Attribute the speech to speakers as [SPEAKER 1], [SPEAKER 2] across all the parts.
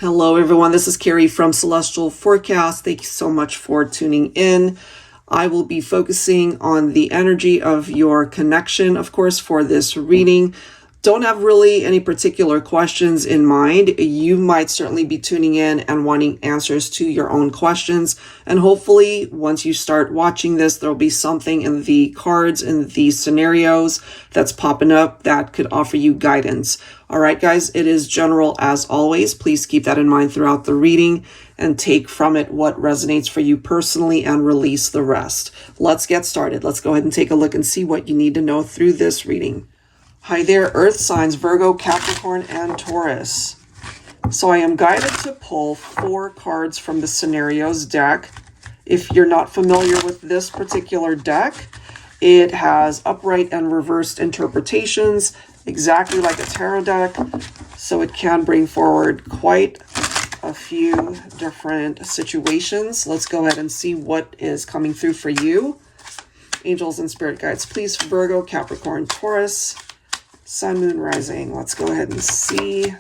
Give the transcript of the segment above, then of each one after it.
[SPEAKER 1] Hello everyone, this is Carrie from Celestial Forecast. Thank you so much for tuning in. I will be focusing on the energy of your connection, of course, for this reading. Don't have really any particular questions in mind. You might certainly be tuning in and wanting answers to your own questions. And hopefully, once you start watching this, there'll be something in the cards, in the scenarios that's popping up that could offer you guidance. All right, guys, it is general as always. Please keep that in mind throughout the reading and take from it what resonates for you personally and release the rest. Let's get started. Let's go ahead and take a look and see what you need to know through this reading. Hi there, Earth signs, Virgo, Capricorn, and Taurus. So I am guided to pull 4 cards from the Scenarios deck. If you're not familiar with this particular deck, it has upright and reversed interpretations, exactly like a tarot deck. So it can bring forward quite a few different situations. Let's go ahead and see what is coming through for you. Angels and spirit guides, please, Virgo, Capricorn, Taurus. Sun, moon, rising. Let's go ahead and see.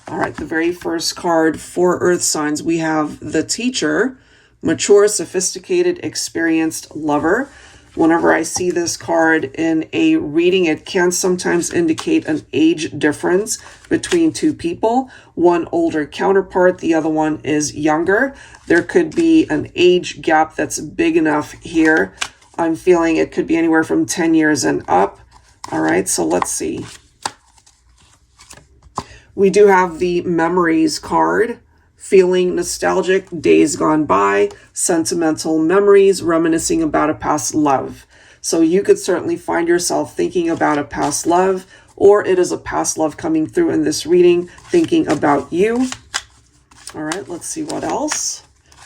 [SPEAKER 1] All right, the very first card for Earth signs, we have the Teacher, mature, sophisticated, experienced lover. Whenever I see this card in a reading, it can sometimes indicate an age difference between two people. One older counterpart, the other one is younger. There could be an age gap that's big enough here. I'm feeling it could be anywhere from 10 years and up. All right, so let's see. We do have the Memories card. Feeling nostalgic, days gone by, sentimental memories, reminiscing about a past love. So you could certainly find yourself thinking about a past love, or it is a past love coming through in this reading, thinking about you. All right, let's see what else.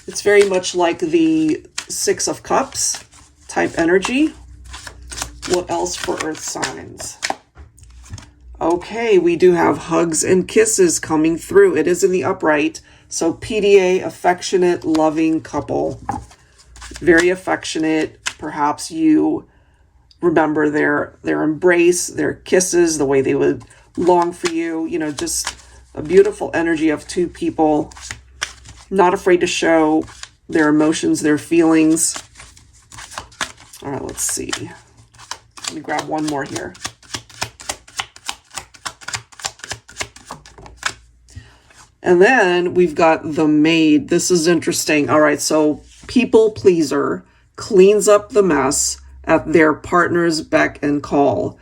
[SPEAKER 1] It's very much like the Six of Cups type energy. What else for Earth signs? Okay, we do have hugs and kisses coming through. It is in the upright. So PDA, affectionate, loving couple. Very affectionate. Perhaps you remember their embrace, their kisses, the way they would long for you. You know, just a beautiful energy of two people. Not afraid to show their emotions, their feelings. All right, let's see. Let me grab one more here. And then we've got the Maid. This is interesting. All right, so people pleaser cleans up the mess at their partner's beck and call.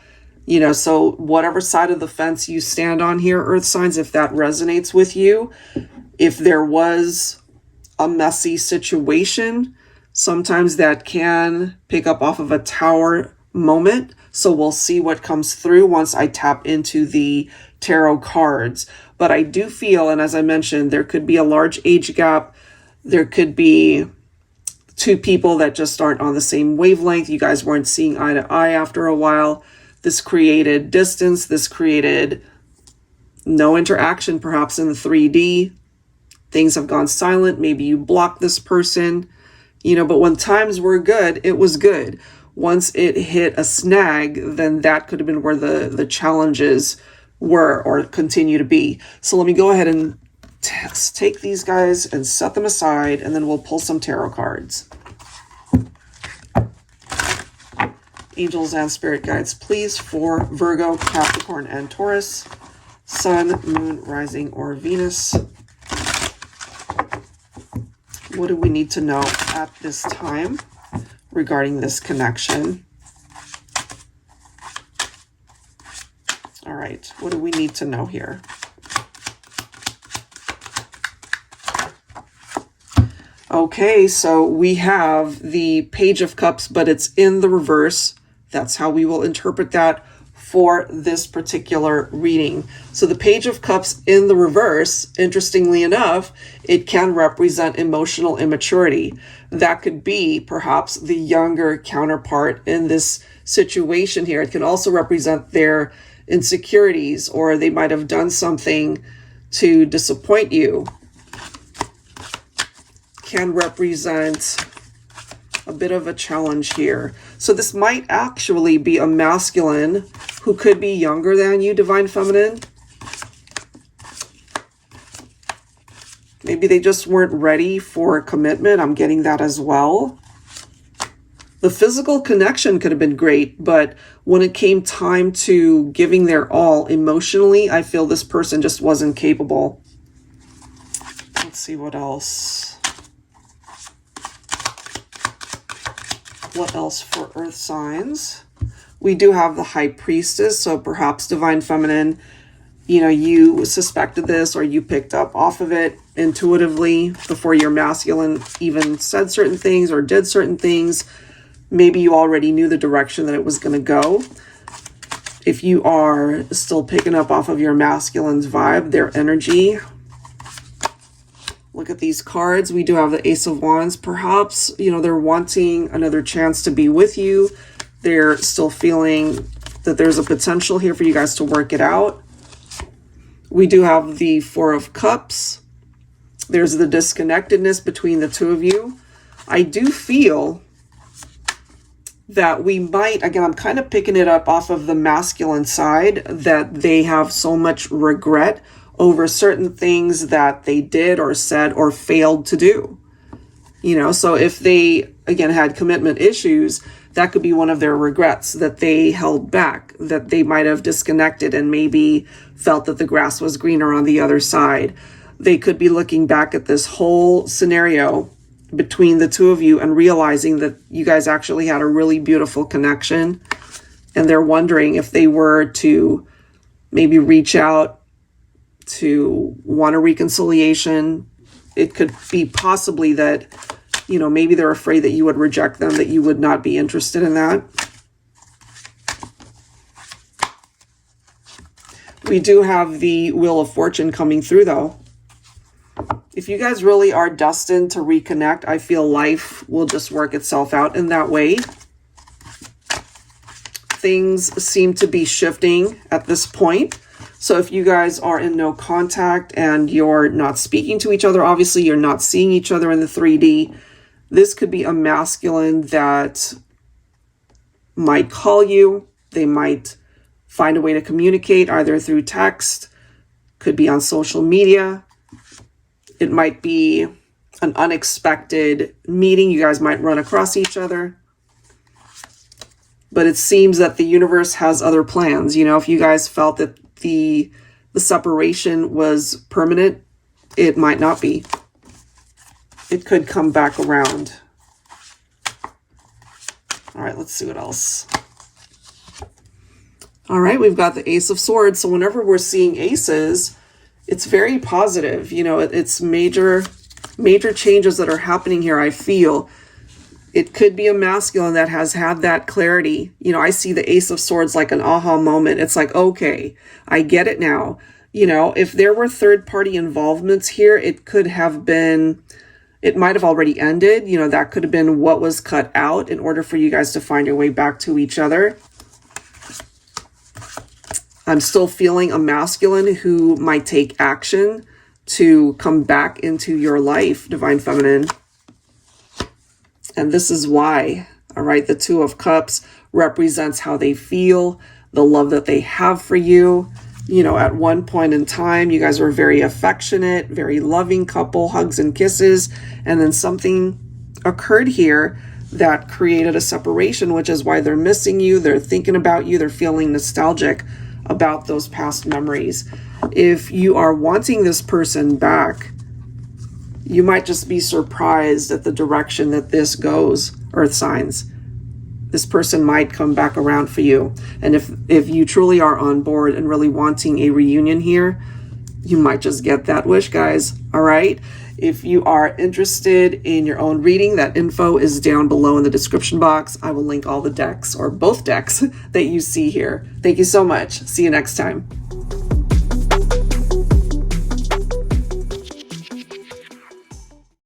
[SPEAKER 1] You know, so whatever side of the fence you stand on here, Earth signs, if that resonates with you, if there was a messy situation, sometimes that can pick up off of a Tower moment. So we'll see what comes through once I tap into the tarot cards. But I do feel, and as I mentioned, there could be a large age gap. There could be two people that just aren't on the same wavelength. You guys weren't seeing eye to eye after a while. This created distance. This created no interaction, perhaps in the 3D. Things have gone silent. Maybe you blocked this person. You know, but when times were good, it was good. Once it hit a snag, then that could have been where the challenges were or continue to be. So let me go ahead and take these guys and set them aside, and then we'll pull some tarot cards. Angels and spirit guides, please, for Virgo, Capricorn, and Taurus. Sun, moon, rising, or Venus. What do we need to know at this time regarding this connection? All right, what do we need to know here? Okay, so we have the Page of Cups, but it's in the reverse. That's how we will interpret that for this particular reading. So the Page of Cups in the reverse, interestingly enough, it can represent emotional immaturity. That could be perhaps the younger counterpart in this situation here. It can also represent their insecurities, or they might have done something to disappoint you. Can represent a bit of a challenge here. So this might actually be a masculine who could be younger than you, Divine Feminine. Maybe they just weren't ready for commitment. I'm getting that as well. The physical connection could have been great, but when it came time to giving their all emotionally, I feel this person just wasn't capable. Let's see what else. What else for earth signs? We do have the High Priestess, so perhaps Divine Feminine, you know, you suspected this or you picked up off of it intuitively before your masculine even said certain things or did certain things. Maybe you already knew the direction that it was going to go. If you are still picking up off of your masculine's vibe, their energy. Look at these cards. We do have the Ace of Wands. Perhaps, you know, they're wanting another chance to be with you. They're still feeling that there's a potential here for you guys to work it out. We do have the Four of Cups. There's the disconnectedness between the two of you. I do feel that we might, again, I'm kind of picking it up off of the masculine side, that they have so much regret over certain things that they did or said or failed to do. You know, so if they, again, had commitment issues, that could be one of their regrets, that they held back, that they might have disconnected and maybe felt that the grass was greener on the other side. They could be looking back at this whole scenario between the two of you and realizing that you guys actually had a really beautiful connection. And they're wondering if they were to maybe reach out to want a reconciliation. It could be possibly that, you know, maybe they're afraid that you would reject them, that you would not be interested in that. We do have the Wheel of Fortune coming through, though. If you guys really are destined to reconnect, I feel life will just work itself out in that way. Things seem to be shifting at this point. So if you guys are in no contact and you're not speaking to each other, obviously you're not seeing each other in the 3D, this could be a masculine that might call you. They might find a way to communicate either through text, could be on social media. It might be an unexpected meeting. You guys might run across each other. But it seems that the universe has other plans. You know, if you guys felt that the separation was permanent, it might not be. It could come back around. All right, let's see what else. All right, we've got the Ace of Swords. So whenever we're seeing aces, it's very positive. You know, it's major changes that are happening here, I feel. It could be a masculine that has had that clarity. You know, I see the Ace of Swords like an aha moment. It's like, okay, I get it now. You know, if there were third-party involvements here, it could have been, it might have already ended. You know, that could have been what was cut out in order for you guys to find your way back to each other. I'm still feeling a masculine who might take action to come back into your life, Divine Feminine. And this is why, all right, the Two of Cups represents how they feel, the love that they have for you. You know, at one point in time, you guys were very affectionate, very loving couple, hugs and kisses. And then something occurred here that created a separation, which is why they're missing you. They're thinking about you. They're feeling nostalgic about those past memories. If you are wanting this person back, you might just be surprised at the direction that this goes, earth signs. This person might come back around for you. And if you truly are on board and really wanting a reunion here, you might just get that wish, guys. All right. If you are interested in your own reading, that info is down below in the description box. I will link all the decks or both decks that you see here. Thank you so much. See you next time.